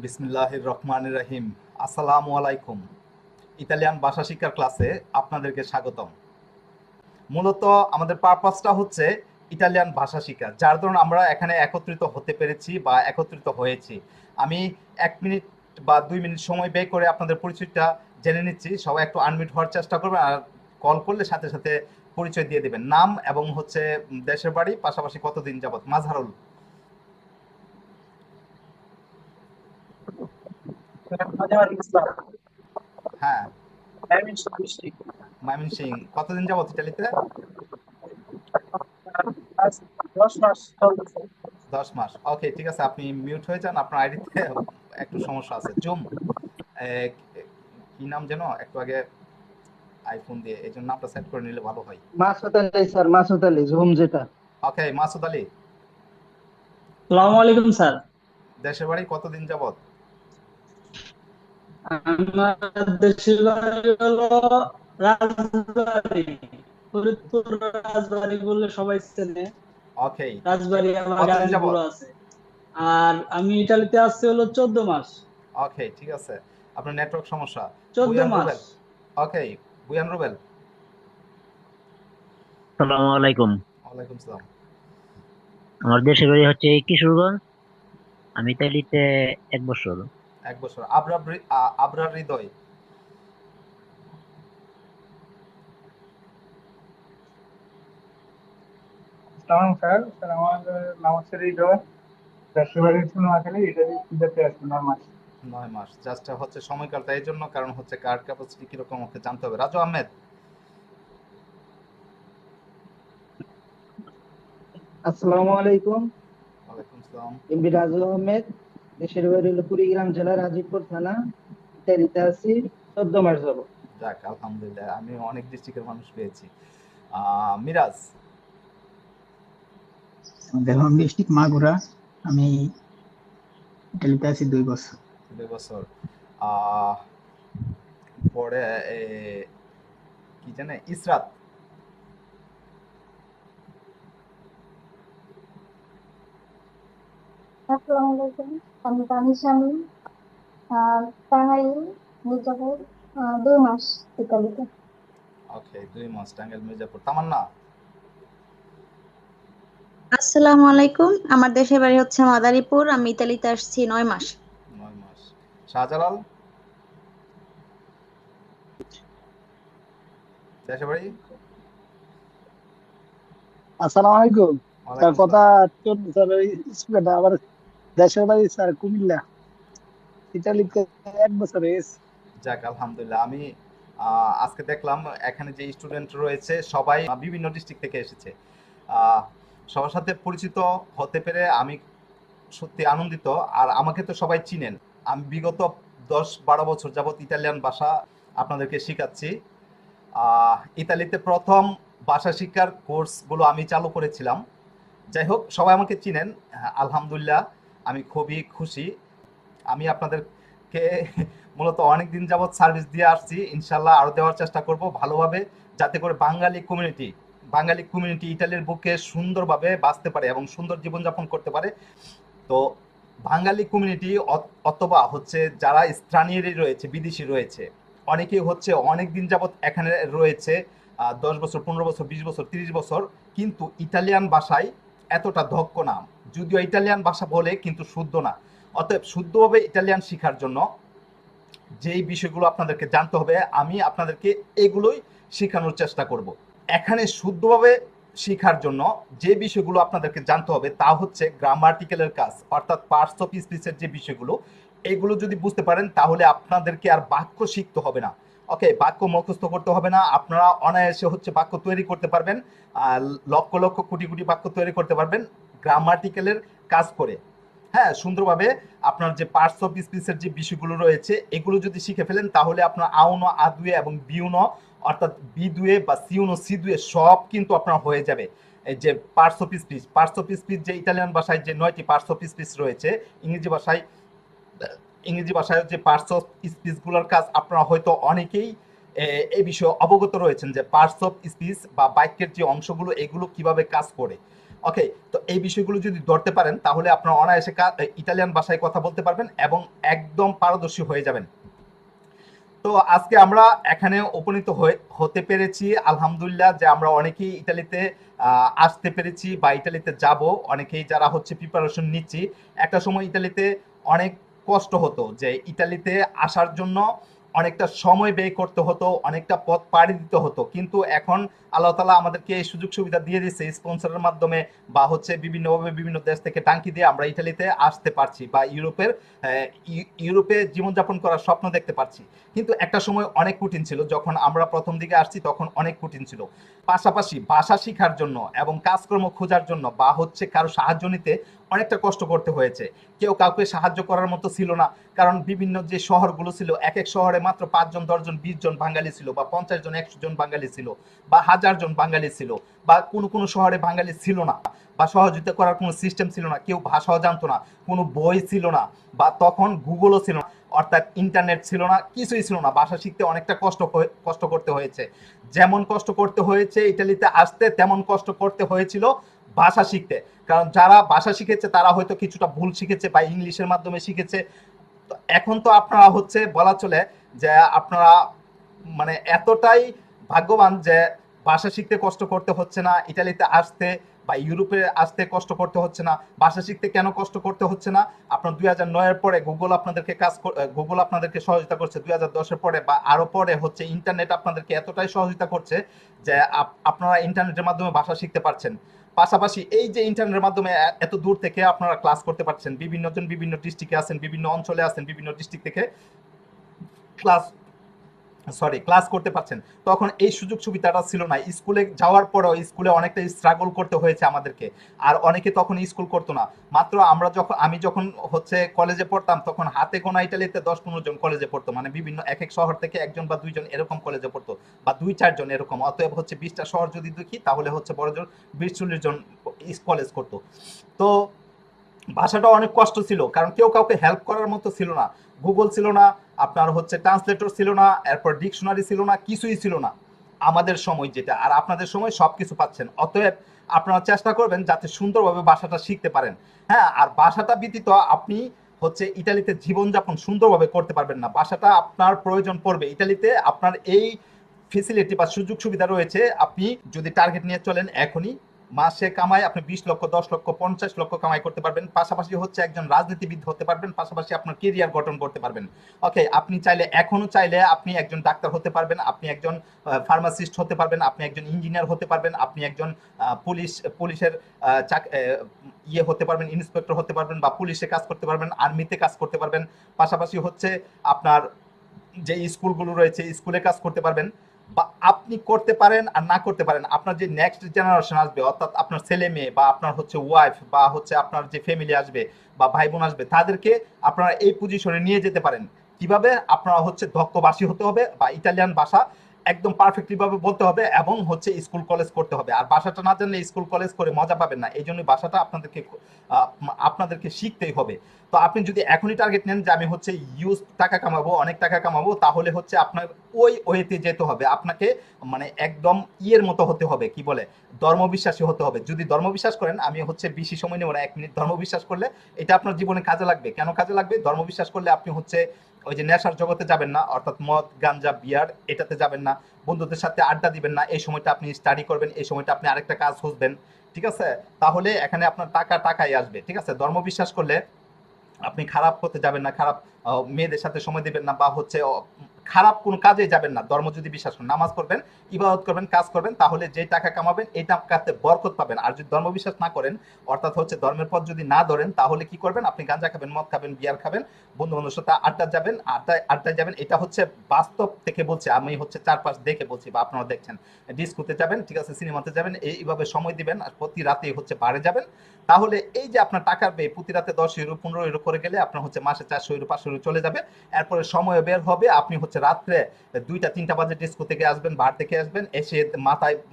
বিসমিল্লাহির রহমানির রহিম। আসসালামু আলাইকুম। ইতালিয়ান ভাষা শিক্ষার ক্লাসে আপনাদেরকে স্বাগতম। মূলত আমাদের পারপাসটা হচ্ছে ইটালিয়ান ভাষা শিক্ষা, যার ধরুন আমরা এখানে একত্রিত হতে পেরেছি বা একত্রিত হয়েছি। আমি 1 মিনিট বা 2 মিনিট সময় ব্যয় করে আপনাদের পরিচয়টা জেনে নিচ্ছি। সবাই একটু আনমিউট হওয়ার চেষ্টা করবেন, আর কল করলে সাথে সাথে পরিচয় দিয়ে দেবেন, নাম এবং হচ্ছে দেশের বাড়ি, পাশাপাশি কতদিন যাবত। মাজহারুল। হাজার ইসলাম হ্যাঁ। ডাইমেনশন সৃষ্টি ময়মনসিং। কতদিন যাবত ইটালিতে? আজ 10 মাস চলতেছে। 10 মাস। ওকে, ঠিক আছে, আপনি মিউট হয়ে যান, আপনার আইডিতে একটু সমস্যা আছে। জুম, কি নাম যেন একটু আগে আইফোন দিয়ে, এই জন্য নামটা সেট করে নিলে ভালো হয়। মাসুদ আলী স্যার, মাসুদ আলী জুম যেটা। ওকে, মাসুদ আলী। আসসালামু আলাইকুম স্যার। দেশের বাড়ি কতদিন যাবত? আমার দেশের বাড়ি হলো রাজবাড়ী, ফরিদপুর রাজবাড়ী বললে সবাই চেনে। ওকে, রাজবাড়ী আমার কতদিন গ্রামের যাবত? বুড়ো আছে। আর আমি ইটালিতে আসছি হলো 14 মাস। ওকে, ঠিক আছে, আপনার নেটওয়ার্ক সমস্যা। 14 বুয়ান মাস রুবেল। ওকে, বুয়ান রুবেল। সালামু আলাইকুম। ওয়ালাইকুম সালাম। আমার দেশের বাড়ি হচ্ছে কিশোরগঞ্জ। আমি ইতালিতে 1 বছর। 1 বছর। আবরার হৃদয়। সালাম স্যার। স্যার আমার নাম হচ্ছে হৃদয়। দেশের বাড়ি হচ্ছে নোয়াখালী, ইটালি যেতে আসছি 9 মাস। 9 মাস জাস্ট হচ্ছে সময়কালটা এই জন্য, কারণ হচ্ছে কার্ড ক্যাপাসিটি কিরকম ওকে জানতে হবে। রাজু আহমেদ। আসসালামু আলাইকুম। ওয়ালাইকুম সালাম। এমবি রাজু আহমেদ। দেশের বাড়ি হলো কুড়িগ্রাম জেলা রাজীবপুর থানা। ইতালিতে আছি 14 মাস যাবত। যাক, আলহামদুলিল্লাহ, আমি অনেক ডিস্ট্রিক্টের মানুষ পেয়েছি। মিরাজ। দেলহন ডিস্ট্রিক্ট মাগুরা। আমি ইটালিতে আছি 2 বছর। 2 বছর। আহ, পরে কি জানে, ইসরাত। আসসালামু আলাইকুম। আমি তানিশা আমিন, টাঙ্গাইল, মির্জাপুর, 2 মাস ইতালিতে। ওকে, 2 মাস টাঙ্গাইল মির্জাপুর। তামান্না। আসসালামু আলাইকুম, আমার দেশের বাড়ি হচ্ছে মাদারীপুর, আমি ইতালিতে আসছি 9 মাস। 9 মাস। শাহজালাল। দেশের বাড়ি? আসসালামু আলাইকুম স্যার। ওয়ালাইকুম কথা সালাম। চলছে স্যার, ওই স্টুডেন্ট আমার দেশের বাড়ি স্যার কুমিল্লা। ইটালিতে 1 বছর হয়েছে। যাক, আলহামদুলিল্লাহ। আমি আজকে দেখলাম এখানে যে স্টুডেন্ট রয়েছে সবাই বিভিন্ন ডিস্ট্রিক্ট থেকে এসেছে। আহ, সবার সাথে পরিচিত হতে পেরে আমি সত্যি আনন্দিত। আর আমাকে তো সবাই চিনেন, আমি বিগত 10-12 বছর যাবত ইতালিয়ান ভাষা আপনাদেরকে শেখাচ্ছি। ইতালিতে প্রথম ভাষা শিক্ষার কোর্সগুলো আমি চালু করেছিলাম। যাই হোক, সবাই আমাকে চিনেন। আলহামদুলিল্লাহ, আমি খুবই খুশি। আমি আপনাদেরকে মূলত অনেক দিন যাবৎ সার্ভিস দিয়ে আসছি, ইনশাল্লাহ আরও দেওয়ার চেষ্টা করব ভালোভাবে, যাতে করে বাঙালি কমিউনিটি ইটালির বুকে সুন্দরভাবে বাঁচতে পারে এবং সুন্দর জীবনযাপন করতে পারে। তো বাঙালি কমিউনিটি অথবা হচ্ছে যারা স্থানীয়ই রয়েছে, বিদেশি রয়েছে, অনেকেই হচ্ছে অনেক দিন যাবৎ এখানে রয়েছে, 10 বছর, 15 বছর, 20 বছর, 30 বছর, কিন্তু ইটালিয়ান ভাষায় এতটা দক্ষ না। যদিও ইটালিয়ান ভাষা বলে, কিন্তু শুদ্ধ না। অতএব শুদ্ধভাবে ইটালিয়ান শেখার জন্য যেই বিষয়গুলো আপনাদেরকে জানতে হবে, আমি আপনাদেরকে এগুলোই শেখানোর চেষ্টা করব। এখানে শুদ্ধভাবে শেখার জন্য যে বিষয়গুলো আপনাদেরকে জানতে হবে তা হচ্ছে গ্রামাটিক্যালের কাজ, অর্থাৎ পার্টস অফ স্পিচের যে বিষয়গুলো, এগুলো যদি বুঝতে পারেন তাহলে আপনাদেরকে আর বাক্য শিখতে হবে না। ওকে, বাক্য মুখস্থ করতে হবে না, আপনারা অনায়াসে হচ্ছে বাক্য তৈরি করতে পারবেন। আর লক্ষ লক্ষ কোটি কোটি বাক্য তৈরি করতে পারবেন গ্রামাটিক্যালের কাজ করে। হ্যাঁ, সুন্দরভাবে আপনার যে পার্টস অফ স্পিচের যে বিষয়গুলো রয়েছে এগুলো যদি শিখে ফেলেন তাহলে আপনার আউনো, আদুয়ে এবং বিউনো, অর্থাৎ বি দুয়ে বা সিউনো, সি দুয়ে সব কিন্তু আপনার হয়ে যাবে। এই যে পার্টস অফ স্পিচ যে ইটালিয়ান ভাষায় যে 9টি পার্টস অফ স্পিচ রয়েছে, ইংরেজি ভাষায় যে পার্টস অফ স্পিচগুলোর কাজ আপনারা হয়তো অনেকেই এই বিষয়ে অবগত রয়েছেন, যে পার্টস অফ স্পিচ বা বাক্যের যে অংশগুলো এগুলো কিভাবে কাজ করে। ওকে, তো এই বিষয়গুলো যদি ধরতে পারেন তাহলে আপনারা অনায়াসে ইটালিয়ান ভাষায় কথা বলতে পারবেন এবং একদম পারদর্শী হয়ে যাবেন। তো আজকে আমরা এখানে উপনীত হতে পেরেছি আলহামদুলিল্লাহ, যে আমরা অনেকেই ইতালিতে আসতে পেরেছি বা ইতালিতে যাব, অনেকেই যারা হচ্ছে প্রিপারেশন নিচ্ছি। একটা সময় ইতালিতে অনেক কষ্ট হতো, যে ইতালিতে আসার জন্য অনেকটা সময় ব্যয় করতে হতো, অনেকটা পথ পাড়ি দিতে হতো, কিন্তু এখন আল্লাহ তাআলা আমাদেরকে এই সুযোগ সুবিধা দিয়ে দিচ্ছে স্পন্সরের মাধ্যমে বা হচ্ছে বিভিন্নভাবে বিভিন্ন দেশ থেকে টাঙ্কি দিয়ে আমরা ইতালিতে আসতে পারছি বা ইউরোপে জীবনযাপন করার স্বপ্ন দেখতে পারছি। কিন্তু একটা সময় অনেক কঠিন ছিল, যখন আমরা প্রথম দিকে আসছি তখন অনেক কঠিন ছিল। পাশাপাশি ভাষা শেখার জন্য এবং কাজকর্ম খোঁজার জন্য বা হচ্ছে কারো সাহায্য নিতে অনেকটা কষ্ট করতে হয়েছে। কেউ কাউকে সাহায্য করার মতো ছিল না, কারণ বিভিন্ন যে শহরগুলো ছিল, এক এক শহরে মাত্র 5 জন 10 জন 20 জন বাঙালি ছিল, বা 50 জন 100 জন বাঙালি ছিল, বা 1000 জন বাঙালি ছিল, বা কোনো শহরে বাঙালি ছিল না, বা সহযোগিতা করার কোনো সিস্টেম ছিল না, কেউ ভাষাও জানতো না, কোনো বই ছিল না, বা তখন গুগলও ছিল না, অর্থাৎ ইন্টারনেট ছিল না, কিছুই ছিল না। ভাষা শিখতে অনেকটা কষ্ট করতে হয়েছে। যেমন কষ্ট করতে হয়েছে ইতালিতে আসতে, তেমন কষ্ট করতে হয়েছিল ভাষা শিখতে। কারণ যারা ভাষা শিখেছে তারা হয়তো কিছুটা ভুল শিখেছে বা ইংলিশের মাধ্যমে শিখেছে। তো এখন তো আপনারা হচ্ছে বলা চলে যে আপনারা মানে এতটাই ভাগ্যবান যে ভাষা শিখতে কষ্ট করতে হচ্ছে না, ইতালিতে আসতে বা ইউরোপে আসতে কষ্ট করতে হচ্ছে না। ভাষা শিখতে কেন কষ্ট করতে হচ্ছে না? আপনার 2009-এর পরে গুগল আপনাদেরকে সহযোগিতা করছে, 2010-এর পরে বা আরো পরে হচ্ছে ইন্টারনেট আপনাদেরকে এতটাই সহযোগিতা করছে যে আপনারা ইন্টারনেটের মাধ্যমে ভাষা শিখতে পারছেন। পাশাপাশি এই যে ইন্টারনেটের মাধ্যমে এত দূর থেকে আপনারা ক্লাস করতে পারছেন, বিভিন্ন ডিস্ট্রিক্টে আছেন, বিভিন্ন অঞ্চলে আছেন, বিভিন্ন ডিস্ট্রিক্ট থেকে ক্লাস করতে পারছেন। তখন এই সুযোগ সুবিধাটা ছিল না। স্কুলে যাওয়ার পরেও স্কুলে অনেকটা স্ট্রাগল করতে হয়েছে আমাদেরকে, আর অনেকে তখন স্কুল করতো না। মাত্র আমি যখন হচ্ছে কলেজে পড়তাম তখন হাতে গোনা ইতালিতে 10-15 জন কলেজে পড়তো, মানে বিভিন্ন এক এক শহর থেকে 1 জন বা 2 জন এরকম কলেজে পড়তো, বা 2-4 জন এরকম। অতএব হচ্ছে 20টা শহর যদি দেখি তাহলে হচ্ছে বড় জোর 20-40 জন কলেজ করতো। তো ভাষাটা অনেক কষ্ট ছিল, কারণ কেউ কাউকে হেল্প করার মতো ছিল না। গুগল ছিল না, আপনার হচ্ছে ট্রান্সলেটর ছিল না, এরপর ডিকশনারি ছিল না, কিছুই ছিল না আমাদের সময় যেটা। আর আপনাদের সময় সবকিছু পাচ্ছেন। অতএব আপনারা চেষ্টা করবেন যাতে সুন্দরভাবে ভাষাটা শিখতে পারেন। হ্যাঁ, আর ভাষাটা ব্যতীত আপনি হচ্ছে ইতালিতে জীবনযাপন সুন্দরভাবে করতে পারবেন না। ভাষাটা আপনার প্রয়োজন পড়বে। ইতালিতে আপনার এই ফেসিলিটি বা সুযোগ সুবিধা রয়েছে। আপনি যদি টার্গেট নিয়ে চলেন, এখনই মাসে কামাই আপনি 20 লক্ষ, 10 লক্ষ, 50 লক্ষ কামাই করতে পারবেন। পাশাপাশি হচ্ছে একজন রাজনীতিবিদ হতে পারবেন, পাশাপাশি আপনার কেরিয়ার গঠন করতে পারবেন। ওকে, আপনি চাইলে আপনি একজন ডাক্তার হতে পারবেন, আপনি একজন ফার্মাসিস্ট হতে পারবেন, আপনি একজন ইঞ্জিনিয়ার হতে পারবেন, আপনি একজন পুলিশের হতে পারবেন, ইন্সপেক্টর হতে পারবেন, বা পুলিশে কাজ করতে পারবেন, আর্মিতে কাজ করতে পারবেন। পাশাপাশি হচ্ছে আপনার যে স্কুলগুলো রয়েছে স্কুলে কাজ করতে পারবেন। বা আপনি করতে পারেন আর না করতে পারেন, আপনার যে নেক্সট জেনারেশন আসবে, অর্থাৎ আপনার ছেলে মেয়ে বা আপনার হচ্ছে ওয়াইফ বা হচ্ছে আপনার যে ফ্যামিলি আসবে বা ভাই বোন আসবে, তাদেরকে আপনারা এই পজিশনে নিয়ে যেতে পারেন। কিভাবে? আপনারা হচ্ছে দক্ষ ভাষী হতে হবে, বা ইতালিয়ান ভাষা একদম পারফেক্টলি ভাবে বলতে হবে, এবং হচ্ছে স্কুল কলেজ করতে হবে। আর ভাষাটা না জানলে স্কুল কলেজ করে মজা পাবেন না। এই জন্য ভাষাটা আপনাদেরকে শিখতেই হবে। তো আপনি যদি এখনই টার্গেট নেন যে আমি হচ্ছে টাকা কামাবো, অনেক টাকা কামাবো, তাহলে হচ্ছে আপনার ওই ওয়েতে যেতে হবে। আপনাকে মানে একদম মতো হতে হবে, কি বলে, ধর্মবিশ্বাসী হতে হবে। যদি ধর্মবিশ্বাস করেন, আমি হচ্ছে বেশি সময় নেব না, 1 মিনিট। ধর্মবিশ্বাস করলে এটা আপনার জীবনে কাজে লাগবে। কেন কাজে লাগবে? ধর্মবিশ্বাস করলে আপনি হচ্ছে ওই যে নেশার জগতে যাবেন না, অর্থাৎ মদ, গাঞ্জা, বিয়ার, এটাতে যাবেন না। বন্ধুদের সাথে আড্ডা দিবেন না। এই সময়টা আপনি স্টাডি করবেন, এই সময়টা আপনি আরেকটা কাজ খুঁজবেন। ঠিক আছে? তাহলে এখানে আপনার টাকাই আসবে। ঠিক আছে? ধর্মবিশ্বাস করলে আপনি খারাপ হতে যাবেন না, খারাপ মেয়েদের সাথে সময় দিবেন না, বা হচ্ছে খারাপ কোনো কাজে যাবেন না। ধর্ম যদি বিশ্বাস করেন, নামাজ পড়বেন, ইবাদত করবেন, কাজ করবেন, তাহলে যে টাকা কামাবেন এই টাকাতে বরকত পাবেন। আর যদি ধর্ম বিশ্বাস না করেন, অর্থাৎ হচ্ছে ধর্মের পথ যদি না ধরেন, তাহলে কি করবেন? আপনি গাঁজা খাবেন, মদ খাবেন, বিয়ার খাবেন, বন্ধু বান্ধবের সাথে আড্ডায় যাবেন। এটা হচ্ছে বাস্তব থেকে বলছি, আমি হচ্ছে চারপাশ দেখে বলছি, বা আপনারা দেখছেন। ডিস্কোতে যাবেন, ঠিক আছে, সিনেমাতে যাবেন, এইভাবে সময় দিবেন, আর প্রতি রাতে হচ্ছে বারে যাবেন। তাহলে এই যে আপনার টাকার ব্যয় প্রতি রাতে 10 ইউরো 15 ইউরো করে গেলে আপনার হচ্ছে মাসে 400 ইউরো 500 ইউরো চলে যাবে। এরপরে সময় বের হবে, আপনি হচ্ছে হচ্ছে রাত্রে 2টা-3টা বাজে ডিস্কো থেকে আসবেন, বার থেকে আসবেন, এসে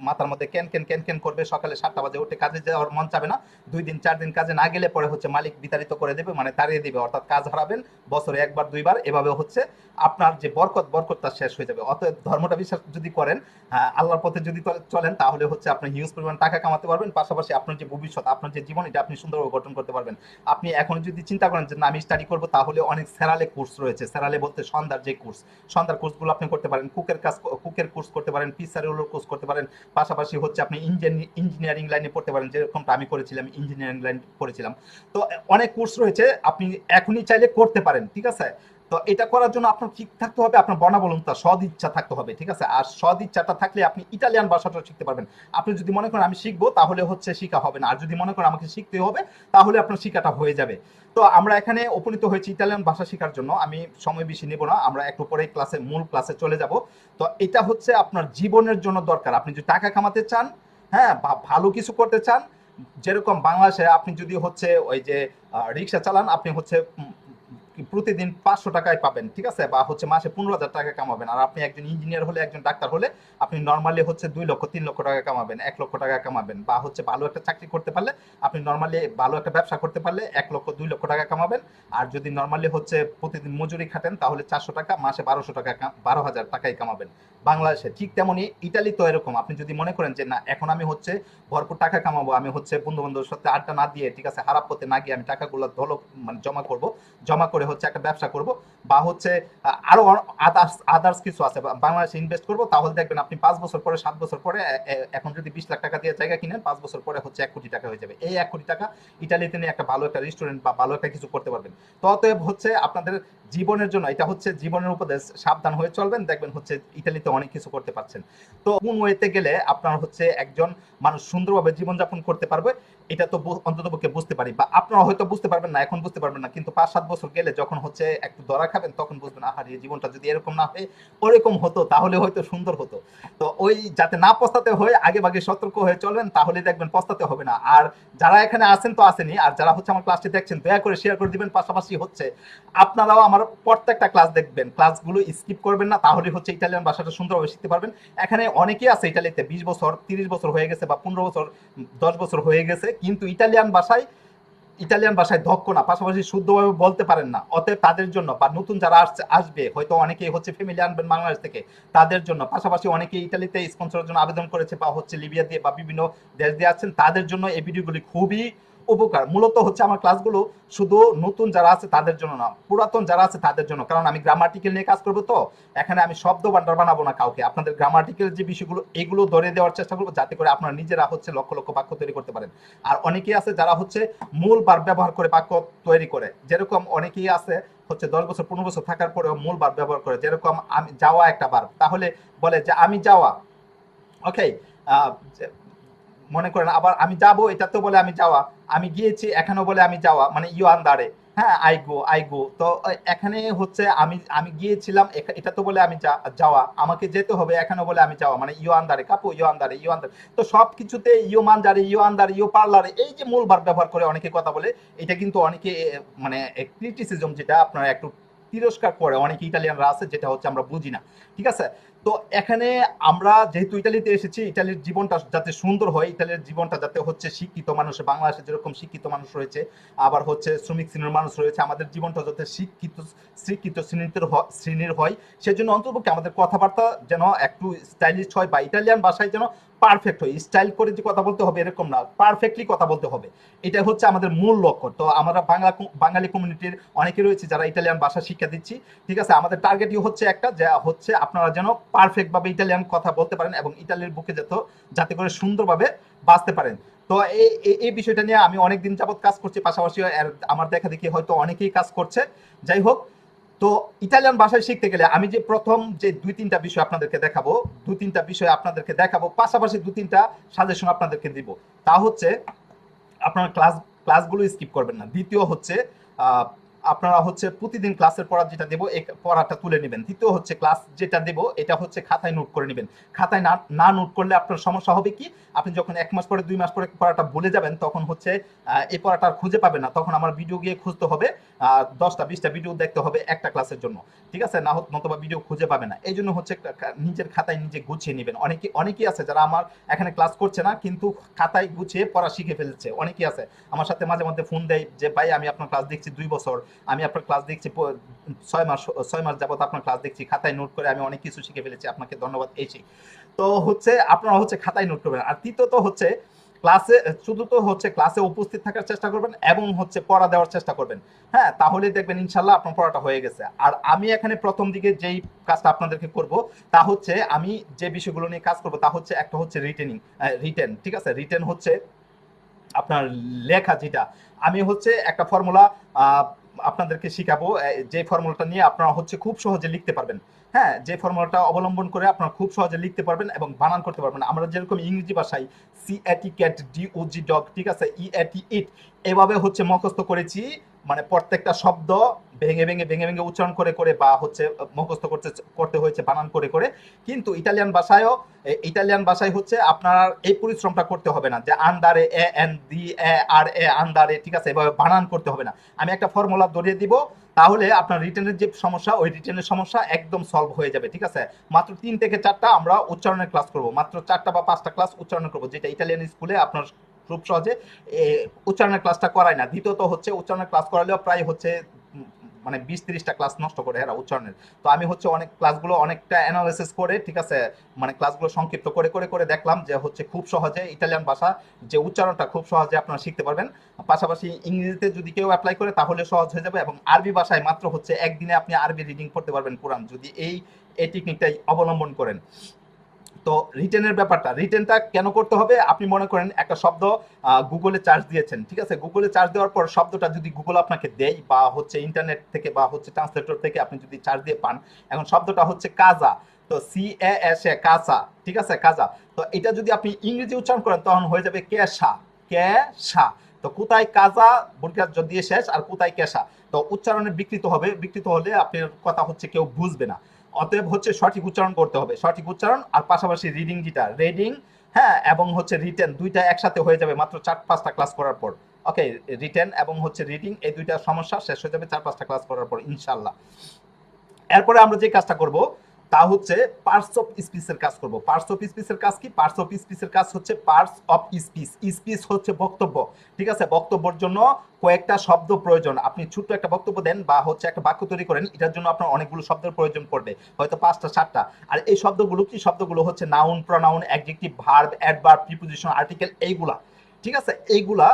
মাথার মধ্যে ক্যান ক্যান ক্যান ক্যান করবে, সকালে 7টা বাজে উঠে কাজে যাওয়ার মন চাবে না, 2 দিন 4 দিন কাজে না গেলে পরে হচ্ছে মালিক বিতাড়িত করে দেবে, মানে তাড়িয়ে দিবে, অর্থাৎ কাজ হারাবেন বছরে 1বার 2বার, এভাবে হচ্ছে আপনার যে বরকতটা শেষ হয়ে যাবে। অতএব ধর্মটা বিশ্বাস যদি করেন, আল্লাহর পথে যদি চলেন, তাহলে হচ্ছে আপনি হিউজ পরিমাণ টাকা কামাতে পারবেন, পাশাপাশি আপনার যে ভবিষ্যৎ, আপনার যে জীবন, এটা আপনি সুন্দরভাবে গঠন করতে পারবেন। আপনি এখন যদি চিন্তা করেন যে না আমি স্টাডি করবো, তাহলে অনেক সেরালে কোর্স রয়েছে। সেরালে বলতে সন্ধ্যার যে কোর্স, সন্ধ্যার কোর্সগুলো আপনি করতে পারেন, কুকের কোর্স করতে পারেন, পিসারের কোর্স করতে পারেন, পাশাপাশি হচ্ছে আপনি ইঞ্জিনিয়ারিং লাইনে পড়তে পারেন, যেরকমটা আমি করেছিলাম, ইঞ্জিনিয়ারিং লাইন পড়েছিলাম। তো অনেক কোর্স রয়েছে, আপনি এখনই চাইলে করতে পারেন, ঠিক আছে। তো এটা করার জন্য আপনার কি থাকতে হবে, আপনার বনাবলনতা, সদ ইচ্ছা থাকতে হবে, ঠিক আছে। আর সদ ইচ্ছাটা থাকলে আপনি ইটালিয়ান ভাষাটা শিখতে পারবেন। আপনি যদি মনে করেন আমি শিখবো, তাহলে হচ্ছে শিখা হবে না, আর যদি মনে করেন আমাকে শিখতে হবে, তাহলে আপনার শিখাটা হয়ে যাবে। তো আমরা এখানে উপনীত হয়েছি ইটালিয়ান ভাষা শেখার জন্য। আমি সময় বেশি নেব না, আমরা একটু পরে মূল ক্লাসে চলে যাব। তো এটা হচ্ছে আপনার জীবনের জন্য দরকার। আপনি যদি টাকা কামাতে চান, হ্যাঁ, ভালো কিছু করতে চান, যেরকম বাংলাদেশে আপনি যদি হচ্ছে ওই যে রিক্সা চালান, আপনি হচ্ছে প্রতিদিন 500 টাকায় পাবেন, ঠিক আছে, বা হচ্ছে মাসে 15,000 টাকা কামাবেন। আর আপনি একজন ইঞ্জিনিয়ার হলে, একজন ডাক্তার হলে আপনি নর্মালি হচ্ছে 2 লক্ষ 3 লক্ষ টাকা কামাবেন, 1 লক্ষ টাকা কামাবেন। বা হচ্ছে ভালো একটা চাকরি করতে পারলে, আপনি নর্মালি ভালো একটা ব্যবসা করতে পারলে 1 লক্ষ 2 লক্ষ টাকা কামাবেন। আর যদি নর্মালি হচ্ছে প্রতিদিন মজুরি খাটেন, তাহলে 400 টাকা, মাসে 1200 টাকা, 12,000 টাকাই কামাবেন বাংলাদেশে। ঠিক তেমনি ইটালি তো এরকম। আপনি যদি মনে করেন যে না এখন আমি হচ্ছে ভরপুর টাকা কামাবো, আমি হচ্ছে বন্ধু বান্ধবের সাথে আড্ডা না দিয়ে, ঠিক আছে, খারাপ পথে না গিয়ে আমি টাকাগুলো মানে জমা করব, জমা করে হচ্ছে একটা ব্যবসা করব, বা হচ্ছে আরো আদার্স কিছু আছে বাংলাদেশে ইনভেস্ট করব, তাহলে দেখবেন আপনি 5 বছর পরে, 7 বছর পরে, এখন যদি 20 লাখ টাকা দিয়ে জায়গা কিনেন, 5 বছর পরে হচ্ছে 1 কোটি টাকা হয়ে যাবে। এই 1 কোটি টাকা ইটালিতে নিয়ে একটা ভালো একটা রেস্টুরেন্ট বা ভালো একটা কিছু করতে পারবেন। তো অতএব হচ্ছে আপনাদের জীবনের জন্য এটা হচ্ছে জীবনের উপদেশ, সাবধান হয়ে চলবেন, দেখবেন হচ্ছে ইটালিতে অনেক কিছু করতে পারছেন। তো কোন ওয়েতে গেলে আপনার হচ্ছে একজন মানুষ সুন্দরভাবে জীবনযাপন করতে পারবে, এটা তো অন্ততপক্ষে বুঝতে পারি, বা আপনারা হয়তো বুঝতে পারবেন না, এখন বুঝতে পারবেন না, কিন্তু 5-7 বছর গেলে যখন হচ্ছে একটু ধরা খাবেন, তখন বুঝবেন আহার এই জীবনটা যদি এরকম না হয়ে ওরকম হতো, তাহলে হয়তো সুন্দর হতো। তো ওই যাতে না পস্তাতে হয়, আগে ভাগে সতর্ক হয়ে চলবেন, তাহলে দেখবেন পস্তাতে হবে না। আর যারা এখানে আছেন তো আসেনি, আর যারা হচ্ছে আমার ক্লাসটি দেখছেন, দয়া করে শেয়ার করে দিবেন। পাশাপাশি হচ্ছে আপনারাও আমার প্রত্যেকটা ক্লাস দেখবেন, ক্লাসগুলো স্কিপ করবেন না, তাহলে হচ্ছে ইটালিয়ান ভাষাটা সুন্দরভাবে শিখতে পারবেন। এখানে অনেকেই আছে ইটালিতে 20 বছর 30 বছর হয়ে গেছে, বা 15 বছর 10 বছর হয়ে গেছে, কিন্তু ইটালিয়ান ভাষায় দক্ষ না, পাশাপাশি শুদ্ধভাবে বলতে পারেন না। অতএব তাদের জন্য, বা নতুন যারা আসবে, হয়তো অনেকেই হচ্ছে ফ্যামিলি আনবেন বাংলাদেশ থেকে, তাদের জন্য, পাশাপাশি অনেকে ইটালিতে স্পন্সরের জন্য আবেদন করেছে, বা হচ্ছে লিবিয়া দিয়ে বা বিভিন্ন দেশ দিয়ে আসছেন, তাদের জন্য এই ভিডিওগুলি খুবই উপকার। মূলত হচ্ছে আমার ক্লাসগুলো শুধু নতুন যারা আছে তাদের জন্য না, পুরাতন যারা আছে তাদের জন্য, কারণ আমি গ্রামাটিক্যাল নিয়ে কাজ করবো। তো এখানে আমি শব্দ ভান্ডার বানাবো না কাউকে, আপনাদের গ্রামাটিক্যাল যে বিষয়গুলো, এগুলো ধরে দেওয়ার চেষ্টা করবো, যাতে করে আপনারা নিজেরা হচ্ছে লক্ষ লক্ষ বাক্য তৈরি করতে পারেন। আর অনেকেই আছে যারা হচ্ছে মূল ভার্ব ব্যবহার করে বাক্য তৈরি করে, যেরকম অনেকেই আছে হচ্ছে 10 বছর 15 বছর থাকার পরেও মূল ভার্ব ব্যবহার করে, যেরকম আমি যাওয়া একটা ভার্ব, তাহলে বলে যে আমি যাওয়া, ওকে, মনে করেন আবার আমি যাব, এটা তো বলে আমি যাওয়া, আমি গিয়েছি, এখানেও বলে আমি যাওয়া, মানে ইউ আন্দারে, হ্যাঁ, আই গো। তো এখানে হচ্ছে আমি গিয়েছিলাম, এটা তো বলে আমি যাওয়া, আমাকে যেতে হবে, এখানেও বলে আমি যাওয়া, মানে ইউ আন্দারে কাপু, ইউ আন্দারে। তো সব কিছুতে ইউ মানজারে, ইউ আন্দারে, ইউ পার্লারে, এই যে মূল ভার্ব ব্যবহার করে অনেকে কথা বলে, এটা কিন্তু অনেকে মানে ক্রিটিসিজম, যেটা আপনারা একটু তিরস্কার করে অনেকে ইটালিয়ানরা আছে, যেটা হচ্ছে আমরা বুঝি না, ঠিক আছে। তো এখানে আমরা যেহেতু ইটালিতে এসেছি, ইটালির জীবনটা যাতে সুন্দর হয়, ইটালির জীবনটা যাতে হচ্ছে শিক্ষিত মানুষ, বাংলাদেশে যেরকম শিক্ষিত মানুষ রয়েছে, আবার হচ্ছে শ্রমিক শ্রেণীর মানুষ রয়েছে, আমাদের জীবনটা যাতে শিক্ষিত শ্রেণীর হয়, সেজন্য অন্ততপক্ষে আমাদের কথাবার্তা যেন একটু স্টাইলিশ হয়, বা ইটালিয়ান ভাষায় যেন পারফেক্ট হয়। স্টাইল করে যে কথা বলতে হবে এরকম না, পারফেক্টলি কথা বলতে হবে, এটা হচ্ছে আমাদের মূল লক্ষ্য। তো আমরা বাঙালি কমিউনিটির অনেকে রয়েছে যারা ইটালিয়ান ভাষা শিক্ষা দিচ্ছি, ঠিক আছে। আমাদের টার্গেটই হচ্ছে একটা, যে হচ্ছে আপনারা যেন পারফেক্ট ভাবে ইটালিয়ান কথা বলতে পারেন, এবং ইটালির বুকে যাতে করে সুন্দরভাবে বাঁচতে পারেন। তো এই বিষয়টা নিয়ে আমি অনেকদিন যাবত কাজ করছি, পাশাপাশি আমার দেখা দেখি হয়তো অনেকেই কাজ করছে। যাই হোক, তো ইটালিয়ান ভাষায় শিখতে গেলে আমি যে প্রথম যে 2-3টা বিষয় আপনাদেরকে দেখাবো, পাশাপাশি 2-3টা সাজেশন আপনাদেরকে দিব। তা হচ্ছে আপনারা ক্লাসগুলো স্কিপ করবেন না। দ্বিতীয় হচ্ছে আপনারা হচ্ছে প্রতিদিন ক্লাসের পড়া যেটা দেবো এই পড়াটা তুলে নেবেন। দ্বিতীয় হচ্ছে ক্লাস যেটা দেবো এটা হচ্ছে খাতায় নোট করে নেবেন। খাতায় না নোট করলে আপনার সমস্যা হবে কি, আপনি যখন 1 মাস পরে 2 মাস পরে পড়াটা ভুলে যাবেন তখন হচ্ছে এই পড়াটা আর খুঁজে পাবেন না, তখন আমার ভিডিও গিয়ে খুঁজতে হবে, 10টা 20টা ভিডিও দেখতে হবে একটা ক্লাসের জন্য, ঠিক আছে, নতুবা ভিডিও খুঁজে পাবে না। এই জন্য হচ্ছে নিজের খাতায় নিজে গুছিয়ে নেবেন। অনেকেই আছে যারা আমার এখানে ক্লাস করছে না কিন্তু খাতায় গুছিয়ে পড়া শিখে ফেলছে। অনেকেই আছে আমার সাথে মাঝে মধ্যে ফোন দেয় যে ভাই আমি আপনার ক্লাস দেখছি 2 বছর, আমি আপনার ক্লাস দেখছি 6 মাস যাবত আপনার ক্লাস দেখছি, খাতায় নোট করে আমি অনেক কিছু শিখে ফেলেছি, আপনাকে ধন্যবাদ। এই তো হচ্ছে আপনারা হচ্ছে খাতায় নোট করবেন। আর তৃতীয়ত হচ্ছে ক্লাসে উপস্থিত থাকার চেষ্টা করবেন এবং হচ্ছে পড়া দেওয়ার চেষ্টা করবেন। হ্যাঁ, তাহলে দেখবেন ইনশাল্লাহ আপনার পড়াটা হয়ে গেছে। আর আমি এখানে প্রথম দিকে যেই কাজটা আপনাদেরকে করব তা হচ্ছে আমি যে বিষয়গুলো নিয়ে কাজ করব তা হচ্ছে একটা হচ্ছে রিটেন, ঠিক আছে। রিটেন হচ্ছে আপনার লেখা, যেটা আমি হচ্ছে একটা ফর্মুলা আপনাদেরকে শিখাবো, যে ফর্মুলাটা নিয়ে আপনারা হচ্ছে খুব সহজে লিখতে পারবেন। হ্যাঁ, যে ফর্মুলাটা অবলম্বন করে আপনারা খুব সহজে লিখতে পারবেন এবং বানান করতে পারবেন। আমরা যেরকম ইংরেজি ভাষায় CAT ক্যাট, DOG ডগ, ঠিক আছে, EAT ইট, এভাবে হচ্ছে মুখস্থ করেছি, মানে প্রত্যেকটা শব্দ ভেঙে ভেঙে উচ্চারণ করে করে বা হচ্ছে মুখস্থ করতে হয়েছে বানান করে করে। কিন্তু ইটালিয়ান ভাষায় হচ্ছে আপনার এই পরিশ্রমটা করতে হবে না, যে আন্ডারে ANDARE আন্ডারে, ঠিক আছে, এভাবে বানান করতে হবে না। আমি একটা ফর্মুলা ধরিয়ে দিব, তাহলে আপনার রিটেনের যে সমস্যা ওই রিটেনের সমস্যা একদম সলভ হয়ে যাবে, ঠিক আছে। মাত্র 3 থেকে 4টা আমরা উচ্চারণের ক্লাস করব, মাত্র 4টা বা 5টা ক্লাস উচ্চারণ করব, যেটা ইটালিয়ান স্কুলে আপনার খুব সহজে উচ্চারণের ক্লাসটা করায় না। দ্বিতীয়ত হচ্ছে উচ্চারণের ক্লাস করালেও প্রায় হচ্ছে মানে 20-30টা ক্লাস নষ্ট করে এরা উচ্চারণের। তো আমি হচ্ছে অনেক ক্লাসগুলো অনেকটা অ্যানালাইসিস করে, ঠিক আছে, মানে ক্লাসগুলো সংক্ষিপ্ত করে করে করে দেখলাম যে হচ্ছে খুব সহজে ইটালিয়ান ভাষা যে উচ্চারণটা খুব সহজে আপনারা শিখতে পারবেন। পাশাপাশি ইংরেজিতে যদি কেউ অ্যাপ্লাই করে তাহলে সহজ হয়ে যাবে, এবং আরবি ভাষায় মাত্র হচ্ছে একদিনে আপনি আরবি রিডিং করতে পারবেন কোরআন, যদি এই টেকনিকটাই অবলম্বন করেন। তো রিটেনের ব্যাপারটা, রিটেনটা কেন করতে হবে, আপনি মনে করেন একটা শব্দ গুগলে চার্জ দিয়েছেন, ঠিক আছে, গুগলে চার্জ দেওয়ার পর শব্দটা যদি গুগল আপনাকে দেয় বা হচ্ছে ইন্টারনেট থেকে বা হচ্ছে ট্রান্সলেটর থেকে আপনি যদি চার্জ দিয়ে পান, এখন শব্দটা হচ্ছে কাজা, তো CASA কাজা, ঠিক আছে, কাজা। তো এটা যদি আপনি ইংরেজি উচ্চারণ করেন তখন হয়ে যাবে ক্যাশা। তো কোথায় কাজা বলতে দিয়ে শেষ আর কোথায় ক্যাশা, তো উচ্চারণে বিকৃত হবে, বিকৃত হলে আপনার কথা হচ্ছে কেউ বুঝবে না। অতএব হচ্ছে সঠিক উচ্চারণ করতে হবে, সঠিক উচ্চারণ, আর পাশাপাশি রিডিং, যেটা রিডিং, হ্যাঁ, এবং হচ্ছে রিটেন, দুইটা একসাথে হয়ে যাবে মাত্র 4-5টা ক্লাস করার পর। ওকে, রিটেন এবং হচ্ছে রিডিং এই দুইটা সমস্যা শেষ হয়ে যাবে 4-5টা ক্লাস করার পর ইনশাল্লাহ। এরপরে আমরা যে কাজটা করব তা হচ্ছে পার্টস অফ স্পিচের কাজ করব। পার্টস অফ স্পিচের কাজ কি? পার্টস অফ স্পিচের কাজ হচ্ছে পার্টস অফ স্পিচ। স্পিচ হচ্ছে বক্তব্য, ঠিক আছে, বক্তব্যের জন্য কয়েকটা শব্দ প্রয়োজন। আপনি ছোট্ট একটা বক্তব্য দেন বা হচ্ছে একটা বাক্য তৈরি করেন, এটার জন্য আপনার অনেকগুলো শব্দের প্রয়োজন পড়বে, হয়তো 5টা 7টা। আর এই শব্দগুলো কি? শব্দগুলো হচ্ছে noun, pronoun, adjective, verb, adverb, preposition, article, এইগুলা, ঠিক আছে। এইগুলা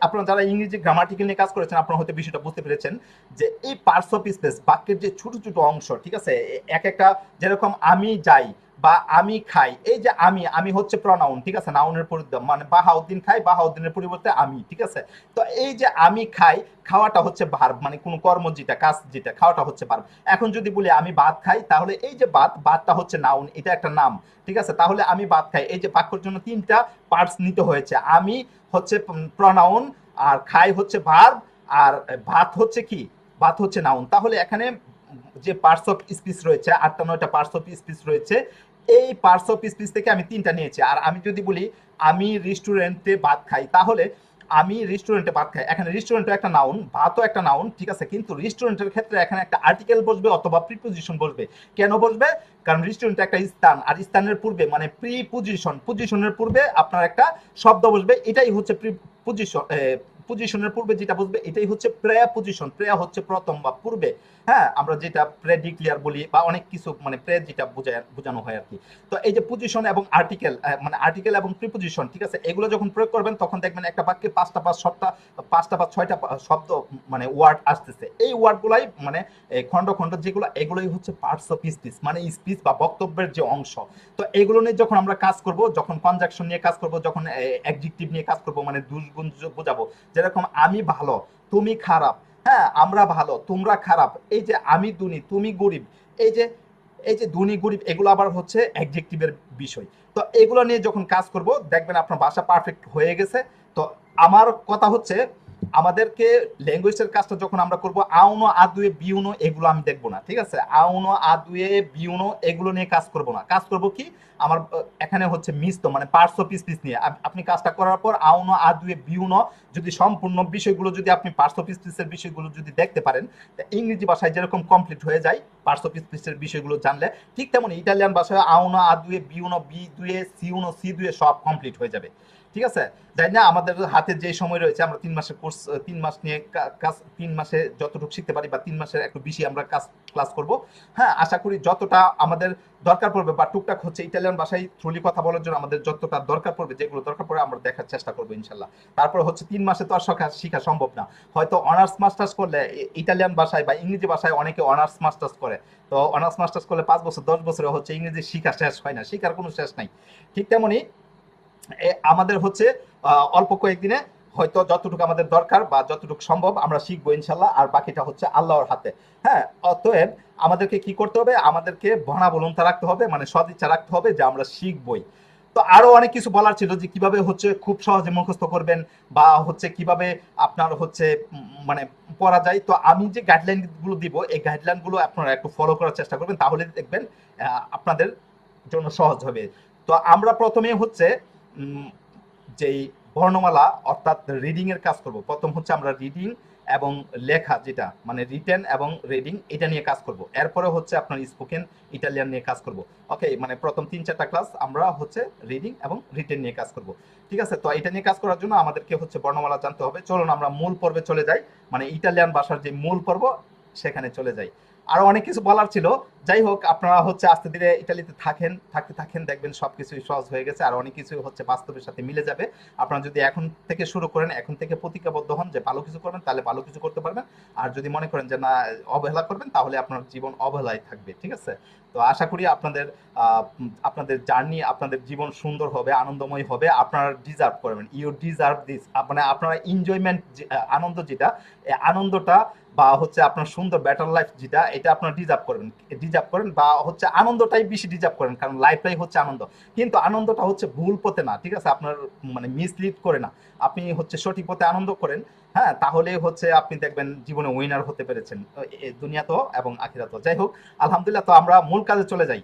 আপনারা যারা ইংরেজি গ্রামাটিক্যাল নিয়ে কাজ করেছেন আপনারা হয়তো বিষয়টা বুঝতে পেরেছেন যে এই পার্টস অফ স্পিচ, বাক্যের যে ছোট ছোট অংশ, ঠিক আছে, এক একটা, যেরকম আমি যাই বা আমি খাই, এই যে আমি হচ্ছে প্রনাউন, ঠিক আছে, নাউনের পরিবর্তে, মানে বাহাউদ্দিন খাই, বাহাউদ্দিনের পরিবর্তে আমি, ঠিক আছে। তো এই যে আমি খাই, খাওয়াটা হচ্ছে ভার্ব, মানে কোন কর্ম যেটা, কাজ যেটা, খাওয়াটা হচ্ছে ভার্ব। এখন যদি বলি আমি ভাত খাই, তাহলে এই যে ভাতটা হচ্ছে নাউন, এটা একটা নাম, ঠিক আছে। তাহলে আমি ভাত খাই, এই যে বাক্যের জন্য 3টা পার্টস নিতে হয়েছে, আমি হচ্ছে প্রনাউন, আর খাই হচ্ছে ভার্ব, আর ভাত হচ্ছে কি? ভাত হচ্ছে নাউন। তাহলে এখানে যে পার্টস অফ স্পিচ রয়েছে 8টা-9টা পার্টস অফ স্পিচ রয়েছে, এই পার্টস অফ স্পিচ থেকে আমি 3টা নিয়েছি। আর আমি যদি বলি আমি রেস্টুরেন্টে ভাত খাই, তাহলে আমি রেস্টুরেন্টে ভাত খাই, এখানে রেস্টুরেন্টও একটা নাউন, ভাতও একটা নাউন, ঠিক আছে, কিন্তু রেস্টুরেন্টের ক্ষেত্রে এখানে একটা আর্টিকেল বসবে অথবা প্রিপোজিশন বসবে। কেন বসবে? কারণ রেস্টুরেন্ট একটা স্থান, আর স্থানের পূর্বে মানে পজিশনের পূর্বে আপনার একটা শব্দ বসবে, এটাই হচ্ছে পজিশনের পূর্বে যেটা বসবে এটাই হচ্ছে প্রেপোজিশন। প্রে হচ্ছে প্রথম বা পূর্বে, হ্যাঁ, আমরা যেটা প্রেডিক্লিয়ার বলি বা অনেক কিছু, মানে প্রে যেটা বোঝানো হয় আর কি। তো এই যে পজিশন এবং আর্টিকেল, মানে আর্টিকেল এবং প্রিপোজিশন, ঠিক আছে, এগুলো যখন প্রয়োগ করবেন তখন দেখবেন একটা বাক্যে 5টা বা 6টা শব্দ, মানে ওয়ার্ড আসতেছে। এই ওয়ার্ডগুলাই মানে খণ্ড খণ্ড যেগুলো, এগুলোই হচ্ছে পার্টস অফ স্পিচ, মানে স্পিচ বা বক্তব্যের যে অংশ। তো এগুলো নিয়ে যখন আমরা কাজ করব, যখন কনজাংশন নিয়ে কাজ করব, যখন অ্যাডজেক্টিভ নিয়ে কাজ করব, মানে দুর্গুণ বোঝাবো, যেরকম আমি ভালো, তুমি খারাপ, হ্যাঁ, আমরা ভালো, তোমরা খারাপ, এই যে আমি ধনী, তুমি গরিব, এই যে ধনী গরিব, এগুলো আবার হচ্ছে অ্যাডজেক্টিভের বিষয়। তো এগুলো নিয়ে যখন কাজ করব দেখবেন আপনার ভাষা পারফেক্ট হয়ে গেছে। তো আমার কথা হচ্ছে আমাদেরকে ল্যাঙ্গুয়েজের কাজটা যখন আমরা করব আউনো আদুয়ে বিউনো এগুলো আমি দেখবো না, ঠিক আছে? আউনো আদুয়ে বিউনো এগুলো নিয়ে কাজ করব না। কাজ করব কি আমার এখানে হচ্ছে মিশ্র মানে পার্টস অফ স্পিচ নিয়ে। আপনি কাজটা করার পর আউনো আদুয়ে বিউনো যদি সম্পূর্ণ বিষয়গুলো যদি আপনি পার্টস অফ স্পিচের বিষয়গুলো যদি দেখতে পারেন, ইংরেজি ভাষায় যেরকম কমপ্লিট হয়ে যায় পার্টস অফ স্পিচের বিষয়গুলো জানলে, ঠিক তেমন ইটালিয়ান ভাষায় আউনো আদুয়ে বিউনো বি দুয়ে সি উনো সি দুয়ে সব কমপ্লিট হয়ে যাবে, ঠিক আছে? যাই না আমাদের হাতে যে সময় রয়েছে আমরা 3 মাসের কোর্স 3 মাস নিয়ে কাজ 3 মাসে যতটুকু শিখতে পারি বা 3 মাসের একটু বেশি আমরা ক্লাস করব। হ্যাঁ, আশা করি যতটা আমাদের দরকার পড়বে বা টুকটাক হচ্ছে ইটালিয়ান ভাষায় থ্রুলি কথা বলার জন্য আমাদের যতটা দরকার পড়বে, যেগুলো দরকার পড়ে আমরা দেখার চেষ্টা করবো ইনশাল্লাহ। তারপরে হচ্ছে 3 মাসে তো আর শেখা সম্ভব না। হয়তো অনার্স মাস্টার্স করলে ইটালিয়ান ভাষায় বা ইংরেজি ভাষায় অনেকে অনার্স মাস্টার্স করে, তো অনার্স মাস্টার্স করলে 5 বছর 10 বছরে হচ্ছে ইংরেজি শিখা শেষ হয় না, শিখার কোনো শেষ নাই। ঠিক তেমনি আমাদের হচ্ছে অল্প কয়েকদিনে হয়তো যতটুকু আমাদের দরকার বা যতটুকু সম্ভব আমরা শিখবো ইনশাল্লাহ, আর বাকিটা হচ্ছে আল্লাহর হাতে। হ্যাঁ, অতএব আমাদেরকে কি করতে হবে, আমাদেরকে ভনাবলন্তা রাখতে হবে, মানে সদিচ্ছা রাখতে হবে যে আমরা শিখবই। তো আরো অনেক কিছু বলার ছিল যে কিভাবে হচ্ছে খুব সহজে মুখস্থ করবেন বা হচ্ছে কিভাবে আপনার হচ্ছে মানে পড়া যায়। তো আমি যে গাইডলাইন গুলো দিব এই গাইডলাইন গুলো আপনারা একটু ফলো করার চেষ্টা করবেন, তাহলে দেখবেন আপনাদের জন্য সহজ হবে। তো আমরা প্রথমে হচ্ছে যেই বর্ণমালা অর্থাৎ রিডিং এর কাজ করব। প্রথম হচ্ছে আমরা রিডিং এবং লেখা, যেটা মানে রিটেন এবং রিডিং, এটা নিয়ে কাজ করব। এরপরে হচ্ছে আপনার স্পোকেন ইটালিয়ান নিয়ে কাজ করব। ওকে, মানে প্রথম 3-4টা ক্লাস আমরা হচ্ছে রিডিং এবং রিটেন নিয়ে কাজ করব, ঠিক আছে? তো এটা নিয়ে কাজ করার জন্য আমাদেরকে হচ্ছে বর্ণমালা জানতে হবে। চলুন আমরা মূল পর্বে চলে যাই, মানে ইটালিয়ান ভাষার যে মূল পর্ব সেখানে চলে যাই। আরো অনেক কিছু বলার ছিল, যাই হোক আপনারা হচ্ছে আস্তে ধীরে ইটালিতে থাকেন দেখবেন সবকিছুই সহজ হয়ে গেছে, আর অনেক কিছু হচ্ছে বাস্তবের সাথে মিলে যাবে। আপনারা যদি এখন থেকে শুরু করেন, এখন থেকে প্রতিজ্ঞাবদ্ধ হন যে ভালো কিছু করবেন, তাহলে ভালো কিছু করতে পারবেন। আর যদি মনে করেন যে না অবহেলা করবেন, তাহলে আপনার জীবন অবহেলায় থাকবে, ঠিক আছে? তো আশা করি আপনাদের জার্নি, আপনাদের জীবন সুন্দর হবে, আনন্দময় হবে। আপনারা ডিজার্ভ করবেন, ইউ ডিজার্ভ দিস। মানে আপনারা এনজয়মেন্ট, আনন্দ যেটা, এই আনন্দটা বা হচ্ছে আপনার সুন্দর বেটার লাইফ যেটা, এটা আপনারা ডিজার্ভ করেন বা হচ্ছে আনন্দটাই বেশি ডিজার্ভ করেন, কারণ লাইফটাই হচ্ছে আনন্দ। কিন্তু আনন্দটা হচ্ছে ভুল পথে না, ঠিক আছে? আপনার মানে মিসলিড করে না, আপনি হচ্ছে সঠিক পথে আনন্দ করেন। হ্যাঁ, তাহলে হচ্ছে আপনি দেখবেন জীবনে উইনার হতে পেরেছেন, দুনিয়াতেও এবং আখিরাতেও। যাই হোক, আলহামদুলিল্লাহ। তো আমরা মূল কাজে চলে যাই।